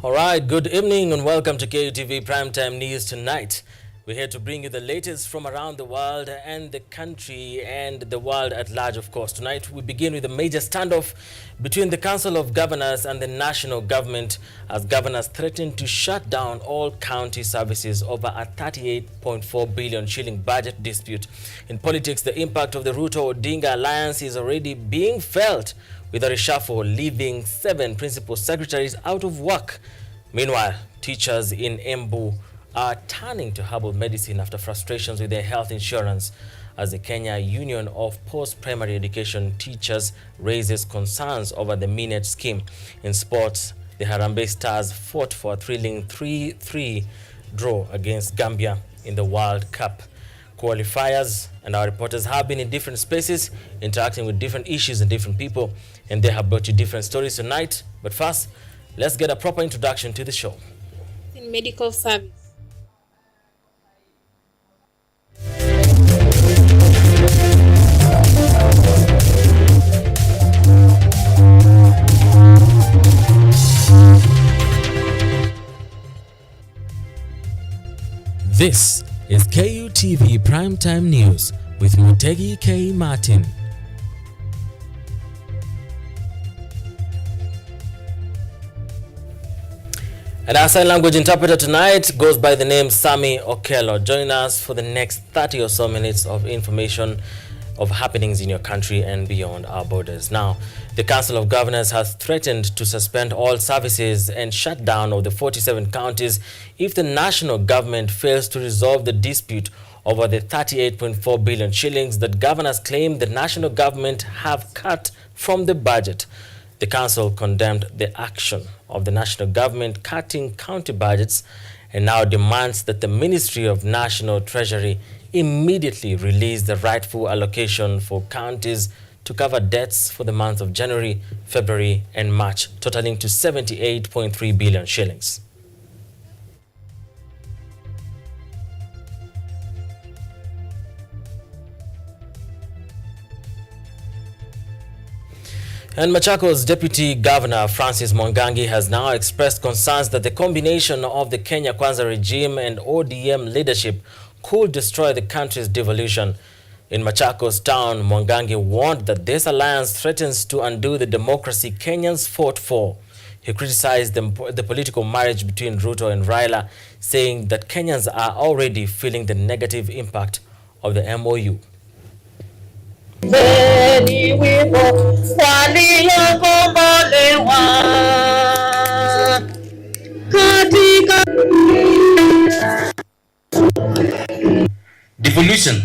All right, good evening and welcome to KUTV Primetime News tonight. We're here to bring you the latest from around the world and the country and the world at large, of course. Tonight, we begin with a major standoff between the Council of Governors and the national government as governors threaten to shut down all county services over a 38.4 billion shilling budget dispute. In politics, the impact of the Ruto-Odinga alliance is already being felt, with a reshuffle leaving 7 principal secretaries out of work. Meanwhile, teachers in Embu are turning to herbal medicine after frustrations with their health insurance as the Kenya Union of Post-Primary Education Teachers raises concerns over the Minute scheme. In sports, the Harambee Stars fought for a thrilling 3-3 draw against Gambia in the World Cup qualifiers, and our reporters have been in different spaces interacting with different issues and different people, and they have brought you different stories tonight. But first, let's get a proper introduction to the show. In medical service. This is KUTV Primetime News with Mutegi K. Martin. And our sign language interpreter tonight goes by the name Sammy Okello. Join us for the next 30 or so minutes of information of happenings in your country and beyond our borders. Now, the Council of Governors has threatened to suspend all services and shut down of the 47 counties if the national government fails to resolve the dispute over the 38.4 billion shillings that governors claim the national government have cut from the budget. The council condemned the action of the national government cutting county budgets and now demands that the Ministry of National Treasury immediately release the rightful allocation for counties to cover debts for the months of January, February and March, totaling to 78.3 billion shillings. And Machakos Deputy Governor Francis Mwangangi has now expressed concerns that the combination of the Kenya Kwanza regime and ODM leadership could destroy the country's devolution. In Machakos town, Mwangangi warned that this alliance threatens to undo the democracy Kenyans fought for. He criticized the political marriage between Ruto and Raila, saying that Kenyans are already feeling the negative impact of the MOU. Devolution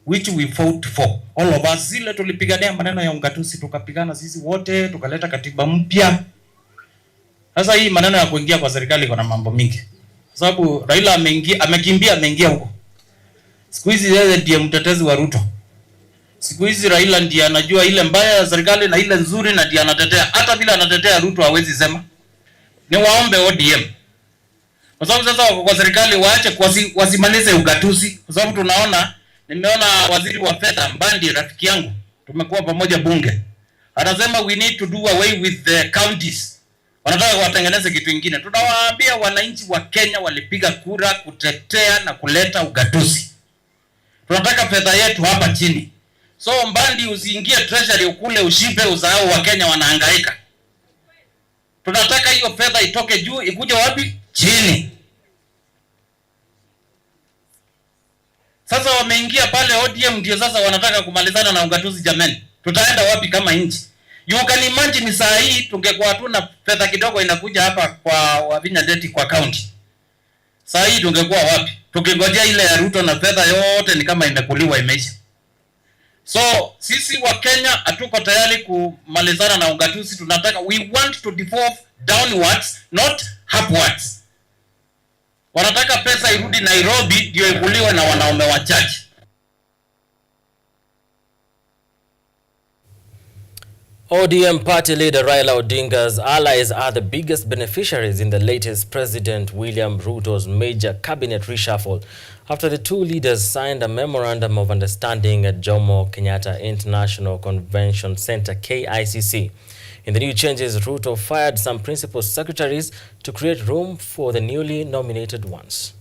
which we fought for, all of us. Zile tulipigania maneno ya ungatusi, tukapigana sisi wote, tukaleta katiba mpya. Sasa hii maneno ya kuingia kwa serikali kuna mambo mingi, sababu Raila ameingia huko. Siku hizi yeye ndiye mtetezi wa Ruto. Siku hizi Raila ndiye anajua ile mbaya ya serikali na ile nzuri, na ndiye anatetea. Hata bila anatetea Ruto hawezi sema. Ni waombe ODM, kwa sababu sasa wako kwa serikali, waache wasimalize ugatuzi. Kwa sababu nimeona waziri wa fedha Mbandi, rafiki yangu, tumekuwa pamoja bunge, anasema we need to do away with the counties. Wanataka watengeneze kitu kingine. Tunawaambia wananchi wa Kenya walipiga kura kutetea na kuleta ugatuzi. Tunataka fedha yetu hapa chini. So Mbandi, usiingie treasury ukule ushibe usahau wa Kenya wanahangaika. Tunataka hiyo fedha itoke juu ikuje wapi? Chini. Sasa wameingia pale ODM, ndio sasa wanataka kumalizana na ugatuzi. Jamani, tutaenda wapi kama nchi? You can imagine saa hii tungekuwa hatuna fedha kidogo inakuja hapa kwa Wavinya Deti kwa county. Saa hii tungekuwa wapi? Tukingojea ile ya Ruto na fedha yote ni kama imekuliwa, imeisha. So sisi wa Kenya hatuko tayari kumalizana na ugatuzi. Tunataka, we want to devolve downwards, not upwards. Wanataka pesa irudi Nairobi ndio ikuliwe na wanaume wachache. ODM party leader Raila Odinga's allies are the biggest beneficiaries in the latest President William Ruto's major cabinet reshuffle after the two leaders signed a memorandum of understanding at Jomo Kenyatta International Convention Center, KICC. In the new changes, Ruto fired some principal secretaries to create room for the newly nominated ones.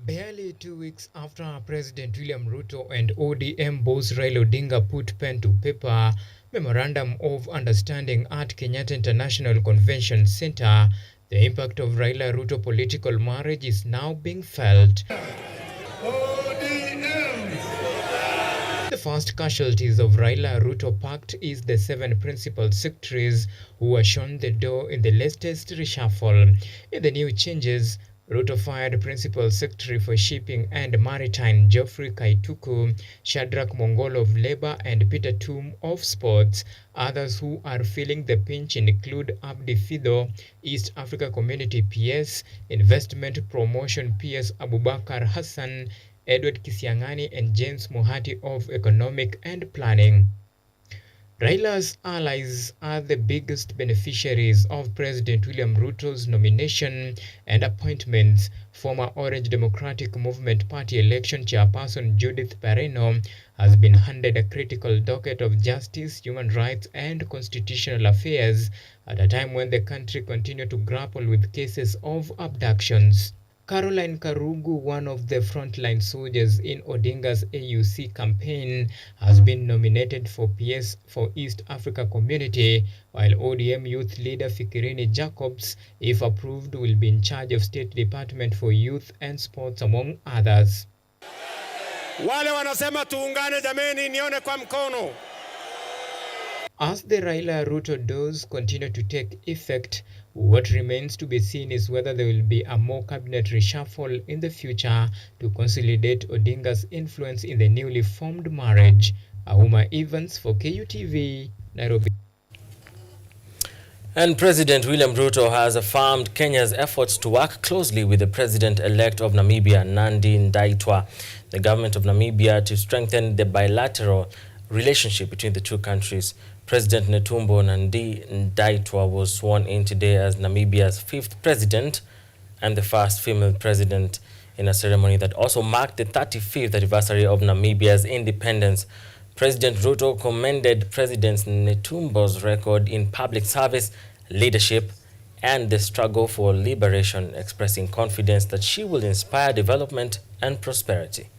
Barely 2 weeks after President William Ruto and ODM boss Raila Odinga put pen to paper Memorandum of Understanding at Kenyatta International Convention Center, the impact of Raila-Ruto political marriage is now being felt. The first casualties of Raila-Ruto pact is the 7 principal secretaries who were shown the door in the latest reshuffle. In the new changes, Ruto fired Principal Secretary for Shipping and Maritime Geoffrey Kaituku, Shadrach Mongol of Labour and Peter Tum of Sports. Others who are feeling the pinch include Abdi Fido, East Africa Community PS, Investment Promotion PS Abubakar Hassan, Edward Kisiangani and James Muhati of Economic and Planning. Raila's allies are the biggest beneficiaries of President William Ruto's nomination and appointments. Former Orange Democratic Movement Party election chairperson Judith Pareno has been handed a critical docket of justice, human rights and constitutional affairs at a time when the country continues to grapple with cases of abductions. Caroline Karugu, one of the frontline soldiers in Odinga's AUC campaign, has been nominated for PS for East Africa Community, while ODM youth leader Fikirini Jacobs, if approved, will be in charge of State Department for Youth and Sports, among others. Wale wanasema tuungane jameni, nione kwa mkono. As the Raila-Ruto doors continue to take effect, what remains to be seen is whether there will be a more cabinet reshuffle in the future to consolidate Odinga's influence in the newly formed marriage. Ahuma Evans for KUTV, Nairobi. And President William Ruto has affirmed Kenya's efforts to work closely with the president-elect of Namibia, Nandi Ndaitwah, the government of Namibia, to strengthen the bilateral relationship between the two countries. President Netumbo Nandi Ndaitwah was sworn in today as Namibia's 5th president and the first female president in a ceremony that also marked the 35th anniversary of Namibia's independence. President Ruto commended President Netumbo's record in public service, leadership, and the struggle for liberation, expressing confidence that she will inspire development and prosperity.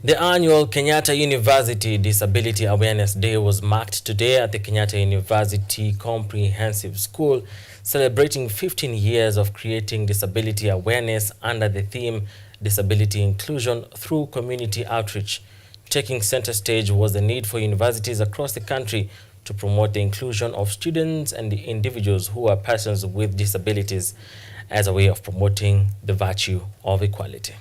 The annual Kenyatta University Disability Awareness Day was marked today at the Kenyatta University Comprehensive School, celebrating 15 years of creating disability awareness under the theme Disability Inclusion through Community Outreach. Taking center stage was the need for universities across the country to promote the inclusion of students and the individuals who are persons with disabilities as a way of promoting the virtue of equality.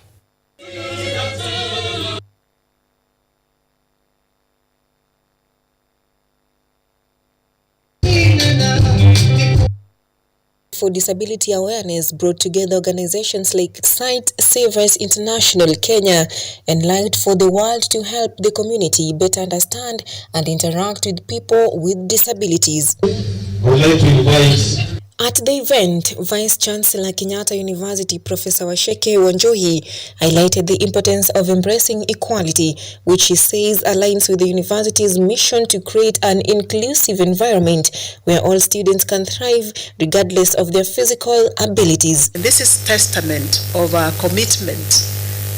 For disability awareness brought together organizations like Sight Savers International Kenya and Light for the World to help the community better understand and interact with people with disabilities. I would like to invite at the event, Vice Chancellor Kenyatta University Professor Washeke Wanjohi highlighted the importance of embracing equality, which he says aligns with the university's mission to create an inclusive environment where all students can thrive regardless of their physical abilities. This is testament of our commitment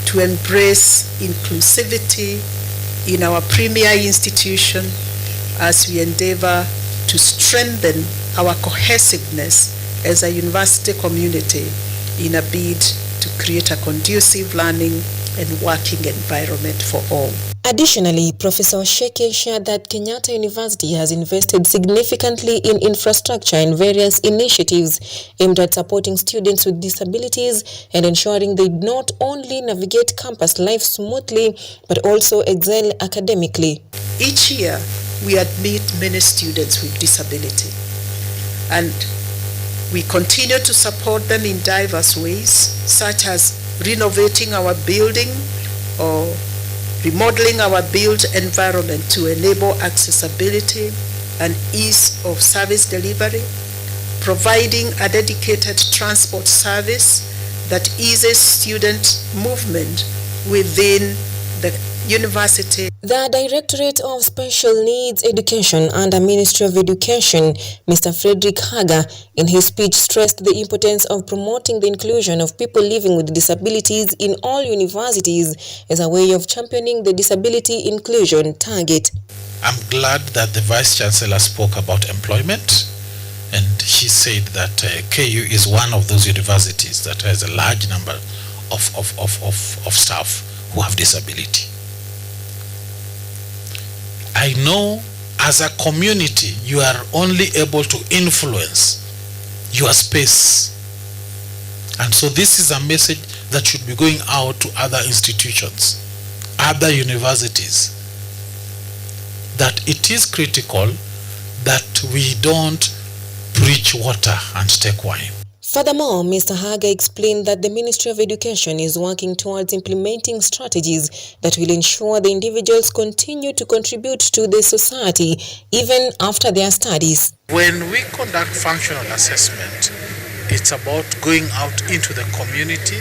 to embrace inclusivity in our premier institution as we endeavor to strengthen our cohesiveness as a university community in a bid to create a conducive learning and working environment for all. Additionally, Professor Sheke shared that Kenyatta University has invested significantly in infrastructure and various initiatives aimed at supporting students with disabilities and ensuring they not only navigate campus life smoothly, but also excel academically. Each year, we admit many students with disability, and we continue to support them in diverse ways, such as renovating our building or remodeling our built environment to enable accessibility and ease of service delivery, providing a dedicated transport service that eases student movement within the university. The Directorate of Special Needs Education under Ministry of Education, Mr. Frederick Haga, in his speech stressed the importance of promoting the inclusion of people living with disabilities in all universities as a way of championing the disability inclusion target. I'm glad that the Vice Chancellor spoke about employment, and she said that KU is one of those universities that has a large number of staff who have disability. I know as a community you are only able to influence your space, and so this is a message that should be going out to other institutions, other universities, that it is critical that we don't preach water and take wine. Furthermore, Mr. Haga explained that the Ministry of Education is working towards implementing strategies that will ensure the individuals continue to contribute to the society even after their studies. When we conduct functional assessment, it's about going out into the community,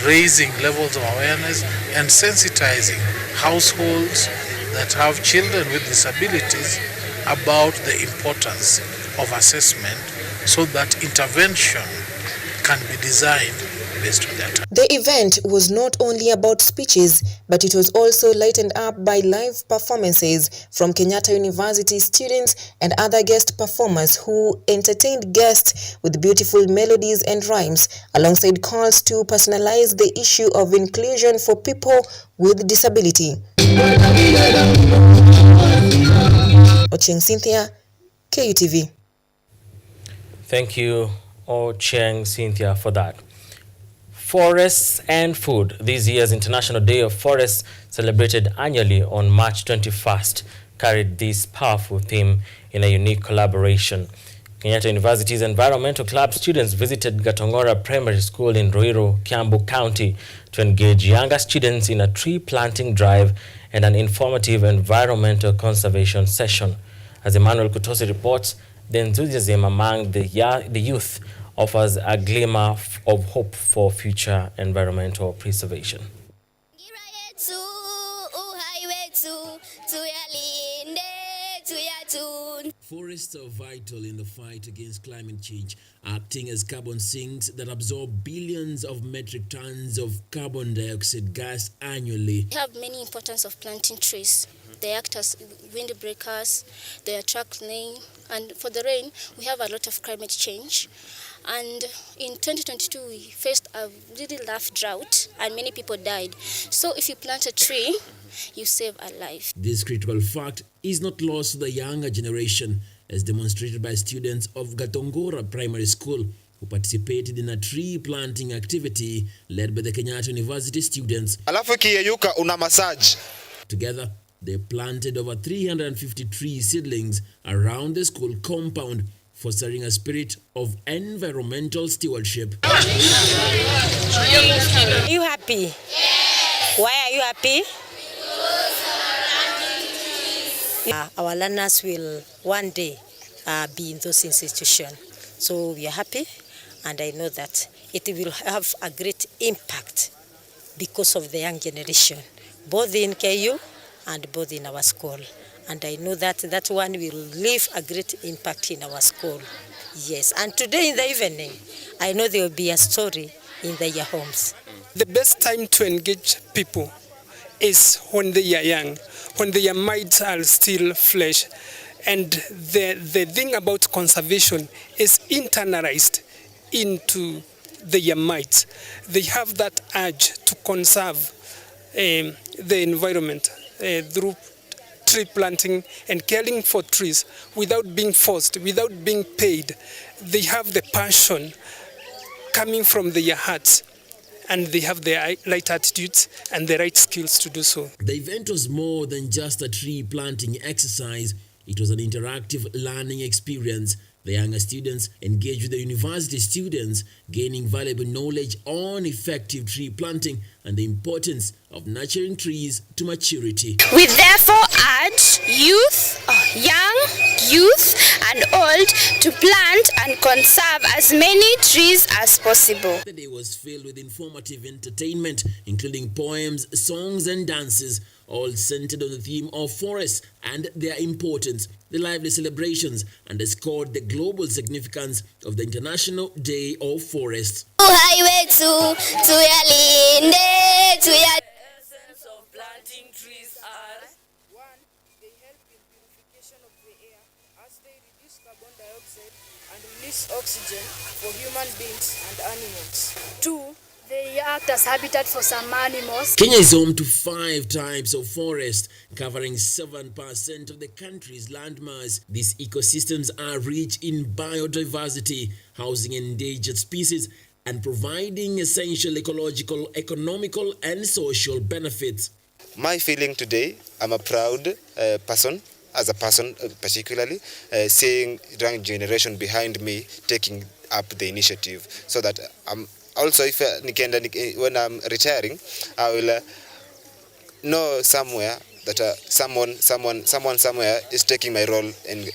raising levels of awareness and sensitizing households that have children with disabilities about the importance of assessment, so that intervention can be designed based on that. The event was not only about speeches, but it was also lightened up by live performances from Kenyatta University students and other guest performers who entertained guests with beautiful melodies and rhymes, alongside calls to personalize the issue of inclusion for people with disability. Ocheng Cynthia, KUTV. Thank you, Ocheng Cynthia, for that. Forests and food. This year's International Day of Forests, celebrated annually on March 21st, carried this powerful theme in a unique collaboration. Kenyatta University's Environmental Club students visited Gatongora Primary School in Ruiru, Kiambu County to engage younger students in a tree planting drive and an informative environmental conservation session. As Emmanuel Kutosi reports, the enthusiasm among the youth offers a glimmer of hope for future environmental preservation. Forests are vital in the fight against climate change, acting as carbon sinks that absorb billions of metric tons of carbon dioxide gas annually. We have many importance of planting trees. They act as windbreakers, they attract rain, and for the rain, we have a lot of climate change. And in 2022, we faced a really rough drought, and many people died. So if you plant a tree, you save a life. This critical fact is not lost to the younger generation, as demonstrated by students of Gatongora Primary School, who participated in a tree planting activity led by the Kenyatta University students. Alafu kiyeyuka una massage. Together, they planted over 350 tree seedlings around the school compound, fostering a spirit of environmental stewardship. Are you happy? Yes. Why are you happy? Our learners will one day be in those institutions. So we are happy, and I know that it will have a great impact because of the young generation, both in KU and both in our school. And I know that that one will leave a great impact in our school. Yes, and today in the evening, I know there will be a story in their homes. The best time to engage people is when they are young, when their minds are still fresh. And the thing about conservation is internalized into their minds. They have that urge to conserve the environment through tree planting and caring for trees without being forced, without being paid. They have the passion coming from their hearts, and they have the right attitudes and the right skills to do so. The event was more than just a tree planting exercise. It was an interactive learning experience The younger students engage with the university students, gaining valuable knowledge on effective tree planting and the importance of nurturing trees to maturity. We therefore urge young youth and old to plant and conserve as many trees as possible. The day was filled with informative entertainment, including poems, songs and dances, all centered on the theme of forests and their importance. The lively celebrations underscored the global significance of the International Day of Forests. Highway to Yalinde, to Yalinde. The essence of planting trees are: 1. They help in purification of the air as they reduce carbon dioxide and release oxygen for human beings and animals. 2. They act as habitat for some animals. Kenya is home to 5 types of forest, covering 7% of the country's landmass. These ecosystems are rich in biodiversity, housing endangered species, and providing essential ecological, economical, and social benefits. My feeling today, I'm a proud person, as a person particularly, seeing young generation behind me taking up the initiative, so that also, if when I'm retiring, I will know somewhere that someone somewhere is taking my role in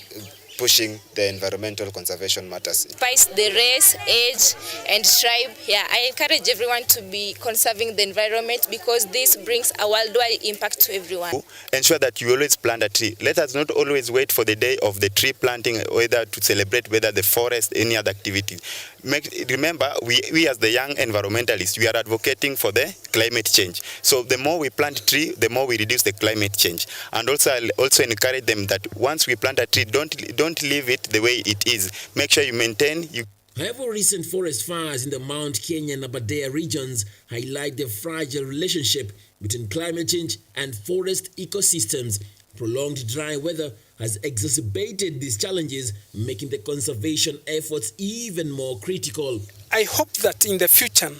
pushing the environmental conservation matters. Despite the race, age, and tribe, I encourage everyone to be conserving the environment because this brings a worldwide impact to everyone. Ensure that you always plant a tree. Let us not always wait for the day of the tree planting, whether to celebrate whether the forest, any other activity. Remember, we as the young environmentalists, we are advocating for the climate change. So the more we plant tree, the more we reduce the climate change. And also, I'll also encourage them that once we plant a tree, don't leave it the way it is. Make sure you maintain. However, recent forest fires in the Mount Kenya and Aberdare regions highlight the fragile relationship between climate change and forest ecosystems. Prolonged dry weather has exacerbated these challenges, making the conservation efforts even more critical. I hope that in the future,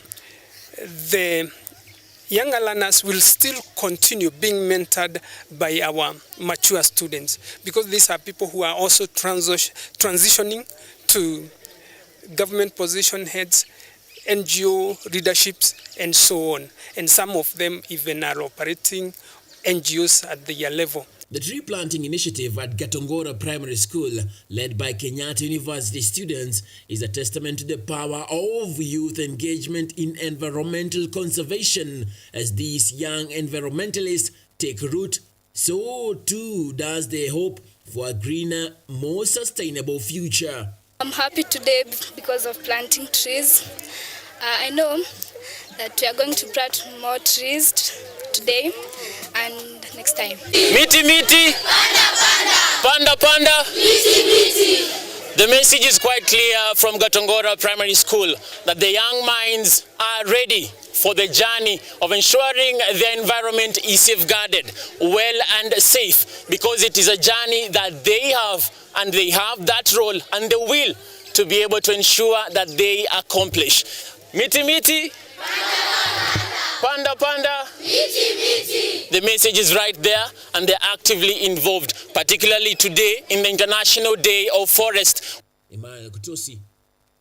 the younger learners will still continue being mentored by our mature students, because these are people who are also transitioning to government position heads, NGO leaderships, and so on. And some of them even are operating NGOs at their level. The tree planting initiative at Gatongora Primary School, led by Kenyatta University students, is a testament to the power of youth engagement in environmental conservation. As these young environmentalists take root, so too does the hope for a greener, more sustainable future. I'm happy today because of planting trees. I know that we are going to plant more trees today and next time. Miti miti, panda panda, miti miti. The message is quite clear from Gatongora Primary School that the young minds are ready for the journey of ensuring the environment is safeguarded, well and safe, because it is a journey that they have, and they have that role and the will to be able to ensure that they accomplish. Miti miti, panda panda, miti miti. The message is right there, and they're actively involved, particularly today in the International Day of Forest. Emmanuel Kutosi,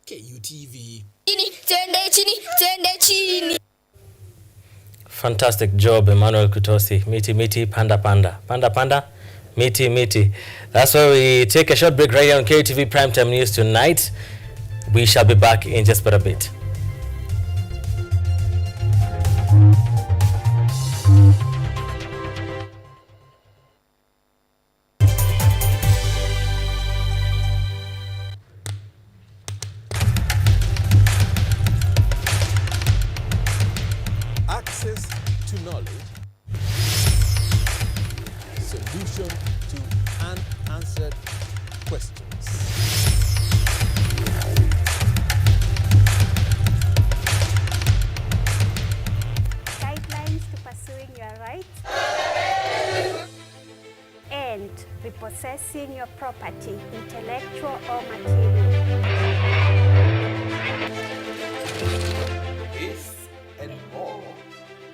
KUTV. Fantastic job, Emmanuel Kutosi. Miti miti, panda panda, panda panda, miti miti. That's why we take a short break right here on KUTV Primetime News tonight. We shall be back in just for a bit. Access to knowledge, solution to unanswered questions. Guidelines to pursuing your rights and repossessing your property, intellectual or material. This and more,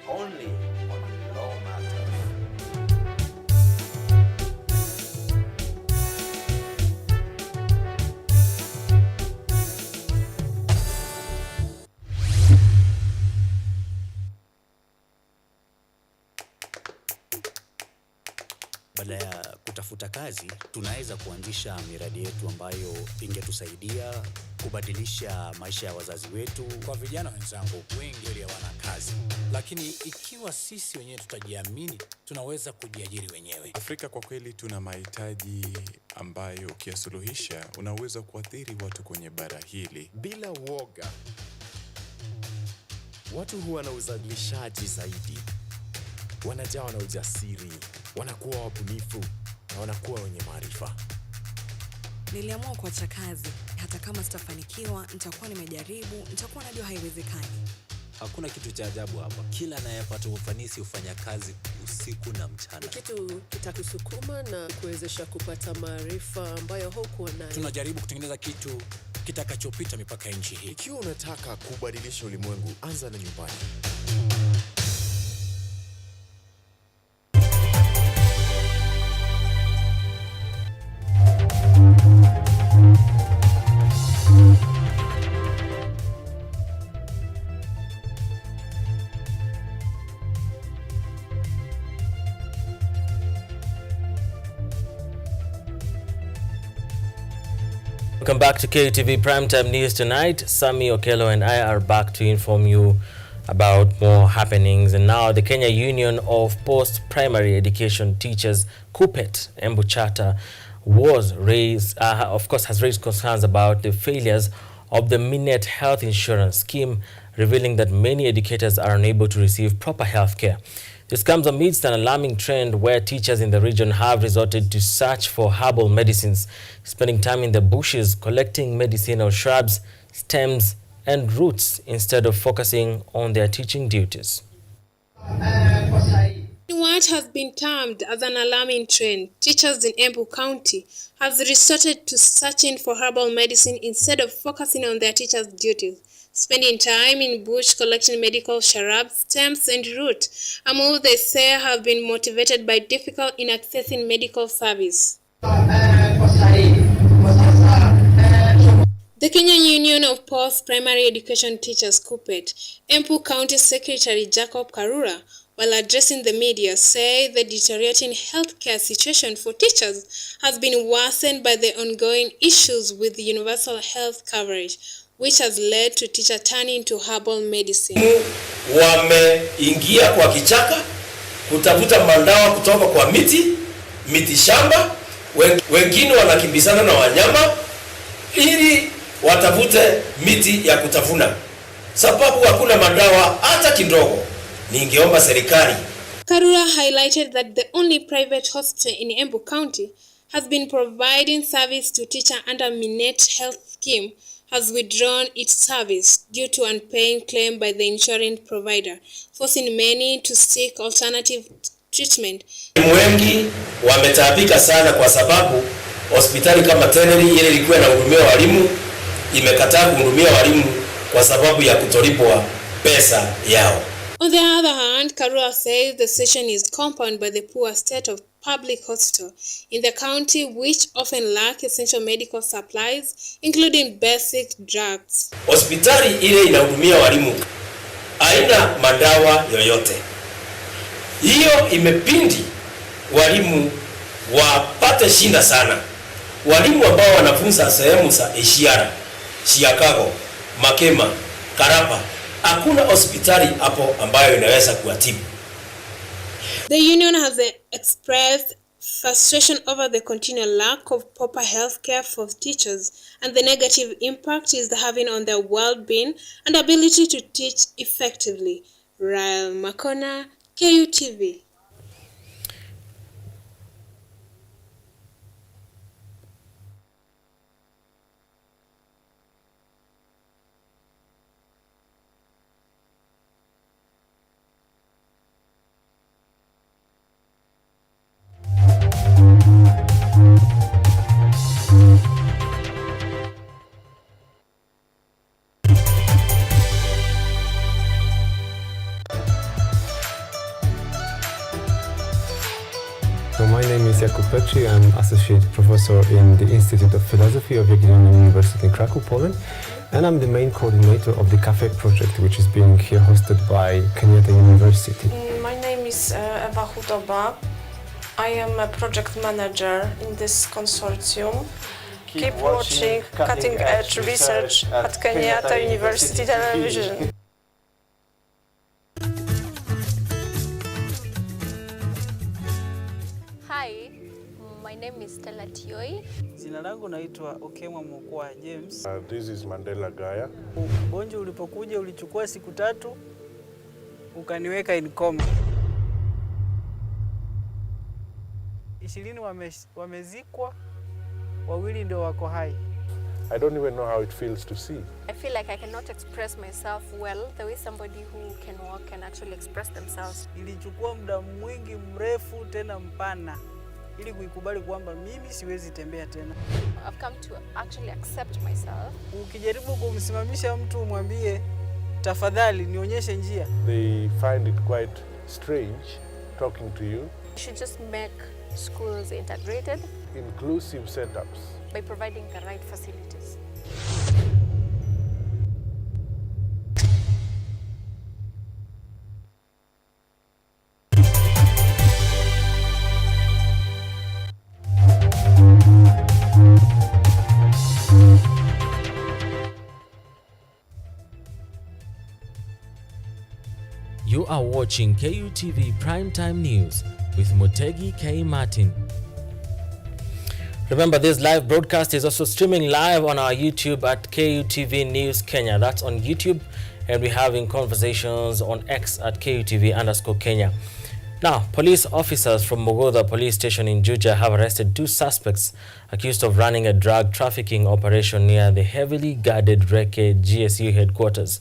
only on Law Matters. badala ya kutafuta kazi, tunaweza kuanzisha miradi yetu ambayo ingetusaidia kubadilisha maisha ya wazazi wetu. Kwa vijana wenzangu, wengi hawana kazi, lakini ikiwa sisi wenyewe tutajiamini, tunaweza kujiajiri wenyewe. Afrika kwa kweli tuna mahitaji ambayo ukiyasuluhisha unaweza kuathiri watu kwenye bara hili. Bila woga, watu huwa na uzalishaji zaidi, wanajawa na ujasiri, wanakuwa wabunifu na wanakuwa wenye maarifa. Niliamua kuacha kazi, hata kama sitafanikiwa, nitakuwa nimejaribu, nitakuwa najua haiwezekani. Hakuna kitu cha ajabu hapa. Kila anayepata ufanisi hufanya kazi usiku na mchana. Kitu kitakusukuma na kuwezesha kupata maarifa ambayo hukuwa nayo. Tunajaribu kutengeneza kitu kitakachopita mipaka ya nchi hii. Ikiwa unataka kubadilisha ulimwengu, anza na nyumbani. Welcome back to KUTV Primetime News tonight. Sami Okello and I are back to inform you about more happenings. And now the Kenya Union of Post-Primary Education Teachers, KUPET, Embu Charter, has raised concerns about the failures of the Minet Health Insurance Scheme, revealing that many educators are unable to receive proper health care. This comes amidst an alarming trend where teachers in the region have resorted to search for herbal medicines, spending time in the bushes collecting medicinal shrubs, stems, and roots instead of focusing on their teaching duties. What has been termed as an alarming trend, teachers in Embu County have resorted to searching for herbal medicine instead of focusing on their teachers' duties, spending time in bush collecting medical shrubs, stems, and roots. Among they say have been motivated by difficulty in accessing medical service. The Kenya Union of Post-Primary Education Teachers, KUPET, Embu County Secretary Jacob Karura, while addressing the media, say the deteriorating healthcare situation for teachers has been worsened by the ongoing issues with the universal health coverage, which has led to teacher turning to herbal medicine. Wameingia kwa kichaka kutafuta mandawa kutoka kwa miti shamba, wengine wanakimbizana na wanyama ili watafute miti ya kutafuna, sababu hakuna mandawa hata kidogo. Ningeomba serikali. Karura highlighted that the only private hospital in Embu County has been providing service to teachers under Minet Health Scheme has withdrawn its service due to unpaying claim by the insurance provider, forcing many to seek alternative treatment. Wengi wametaabika sana kwa sababu hospitali kama Teneri ile ilikuwa inahudumia walimu imekataa kuhudumia walimu kwa sababu ya kutolipwa pesa yao. On the other hand, Karura says the situation is compounded by the poor state of public hospital in the county, which often lack essential medical supplies, including basic drugs. Hospitali ile inahudumia walimu haina madawa yoyote. Hiyo imepindi walimu wapate shinda sana. Walimu ambao wanafunza sehemu za Ishiara, Chicago, Makema, Karapa, hakuna hospitali hapo ambayo inaweza kuwatibu. The union has expressed frustration over the continual lack of proper health care for teachers and the negative impact it is having on their well-being and ability to teach effectively. Rael Makona, KUTV. So my name is Jakub Petri. I'm Associate Professor in the Institute of Philosophy of Jagiellonian University in Krakow, Poland. And I'm the main coordinator of the Cafe project, which is being here hosted by Kenyatta University. My name is Ewa Hudoba. I am a project manager in this consortium. Keep watching cutting-edge research at Kenyatta University Television. Hi, my name is Stella Tioi. Jina langu naitwa Okemwa Mokwa James. This is Mandela Gaya. Ugonjwa ulipokuja ulichukua siku 3 ukaniweka in coma. 20 wamezikwa, 2 ndio wako hai. I don't even know how it feels to see. I feel like I cannot express myself well the way somebody who can walk can actually express themselves. Ilichukua muda mwingi mrefu tena mpana ili kuikubali kwamba mimi siwezi tembea tena. I've come to actually accept myself. Ukijaribu kumsimamisha mtu umwambie tafadhali nionyeshe njia. They find it quite strange talking to you. You should just make schools integrated, inclusive setups by providing the right facilities. You are watching KUTV Primetime News with Mutegi K. Martin. Remember, this live broadcast is also streaming live on our YouTube at KUTV News Kenya. That's on YouTube, and we're having conversations on X at KUTV_Kenya. Now, police officers from Mogodha Police Station in Juja have arrested 2 suspects accused of running a drug trafficking operation near the heavily guarded Reke GSU headquarters.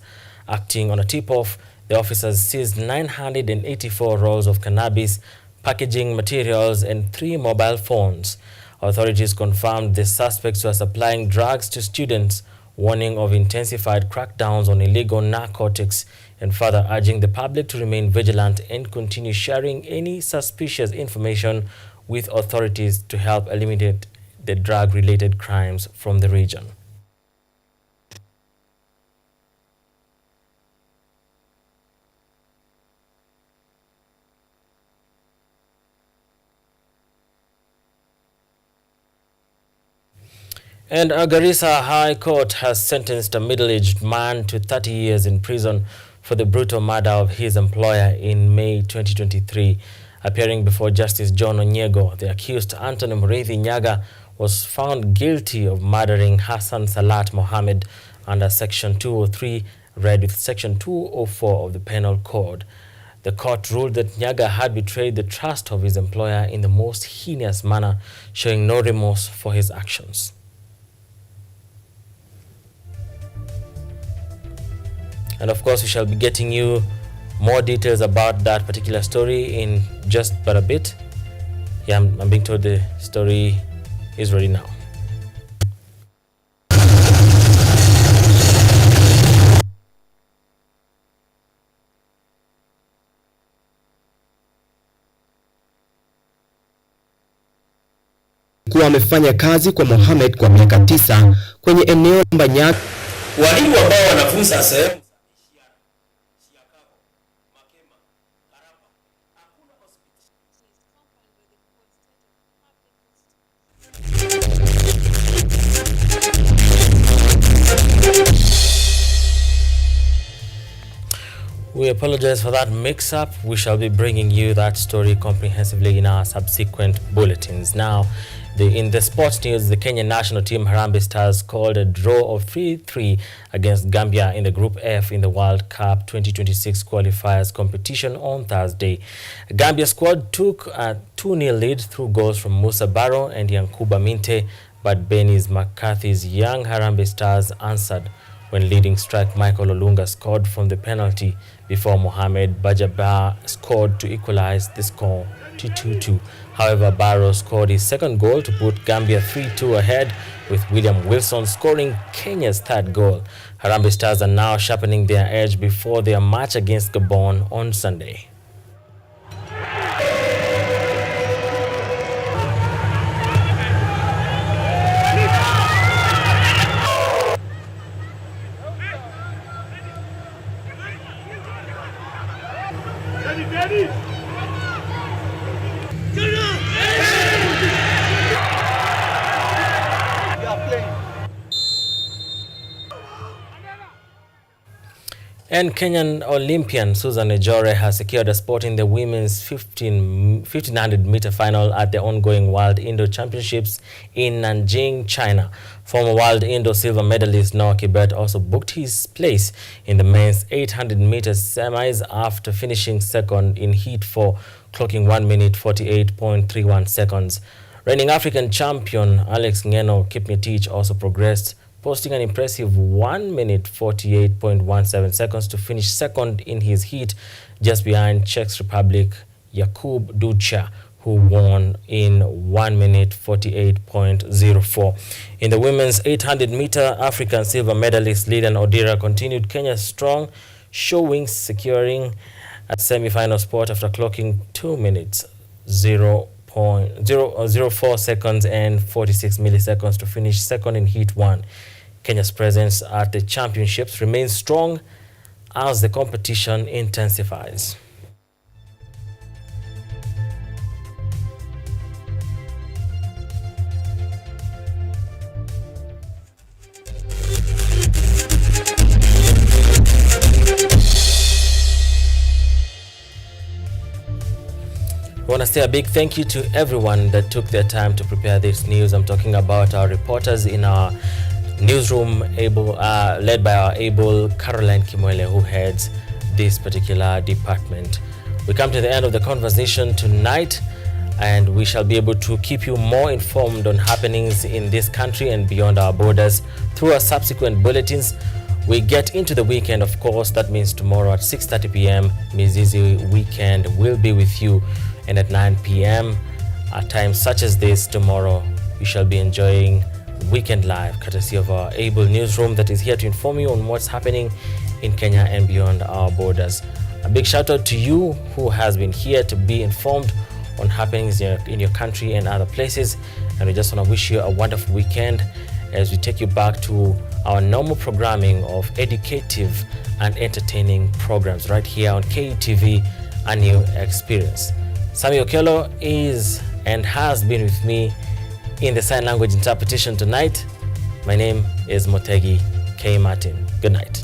Acting on a tip-off, the officers seized 984 rolls of cannabis, packaging materials, and 3 mobile phones. Authorities confirmed the suspects were supplying drugs to students, warning of intensified crackdowns on illegal narcotics, and further urging the public to remain vigilant and continue sharing any suspicious information with authorities to help eliminate the drug-related crimes from the region. And a Garissa High Court has sentenced a middle-aged man to 30 years in prison for the brutal murder of his employer in May 2023. Appearing before Justice John Onyego, the accused Anthony Muriithi Nyaga was found guilty of murdering Hassan Salat Mohammed under Section 203, read with Section 204 of the Penal Code. The court ruled that Nyaga had betrayed the trust of his employer in the most heinous manner, showing no remorse for his actions. And of course, we shall be getting you more details about that particular story in just but a bit. Yeah, I'm being told the story is ready now. Kuwa amefanya kazi kwa Mohamed kwa miaka 9 kwenye eneo la Nyaka. Walimu ambao wanafunza sehemu We apologize for that mix-up. We shall be bringing you that story comprehensively in our subsequent bulletins. Now, in the sports news, the Kenya national team Harambee Stars called a draw of 3-3 against Gambia in the Group F in the World Cup 2026 qualifiers competition on Thursday. Gambia squad took a 2-0 lead through goals from Musa Barrow and Yankuba Minte, but Benis McCarthy's young Harambee Stars answered when leading strike Michael Olunga scored from the penalty before Mohamed Bajaba scored to equalize the score to 2-2. However, Barrow scored his second goal to put Gambia 3-2 ahead, with William Wilson scoring Kenya's third goal. Harambee Stars are now sharpening their edge before their match against Gabon on Sunday. And Kenyan Olympian Susan Ejore has secured a spot in the women's 1500-meter final at the ongoing World Indoor Championships in Nanjing, China. Former World Indoor silver medalist Noah Kibet also booked his place in the men's 800-meter semis after finishing second in Heat 4, clocking 1 minute 48.31 seconds. Reigning African champion Alex Ngeno Kipngetich also progressed, posting an impressive 1 minute 48.17 seconds to finish second in his heat, just behind Czech Republic Jakub Ducha, who won in 1 minute 48.04. In the women's 800-meter, African silver medalist Lilian Odira continued Kenya's strong showing, securing a semi-final spot after clocking 2 minutes 0.04 seconds and 46 milliseconds to finish second in Heat 1. Kenya's presence at the championships remains strong as the competition intensifies. I want to say a big thank you to everyone that took their time to prepare this news. I'm talking about our reporters in our newsroom, led by our able Caroline Kimwele, who heads this particular department. We come to the end of the conversation tonight, and we shall be able to keep you more informed on happenings in this country and beyond our borders through our subsequent bulletins. We get into the weekend, of course. That means tomorrow at 6:30 p.m. Mizizi Weekend will be with you, and at 9 p.m. at times such as this tomorrow, you shall be enjoying Weekend Live, courtesy of our able newsroom that is here to inform you on what's happening in Kenya and beyond our borders. A big shout out to you who has been here to be informed on happenings in your country and other places, and we just want to wish you a wonderful weekend as we take you back to our normal programming of educative and entertaining programs right here on KUTV, a new experience. Sami Okello is and has been with me in the sign language interpretation tonight. My name is Mutegi K. Martin. Good night.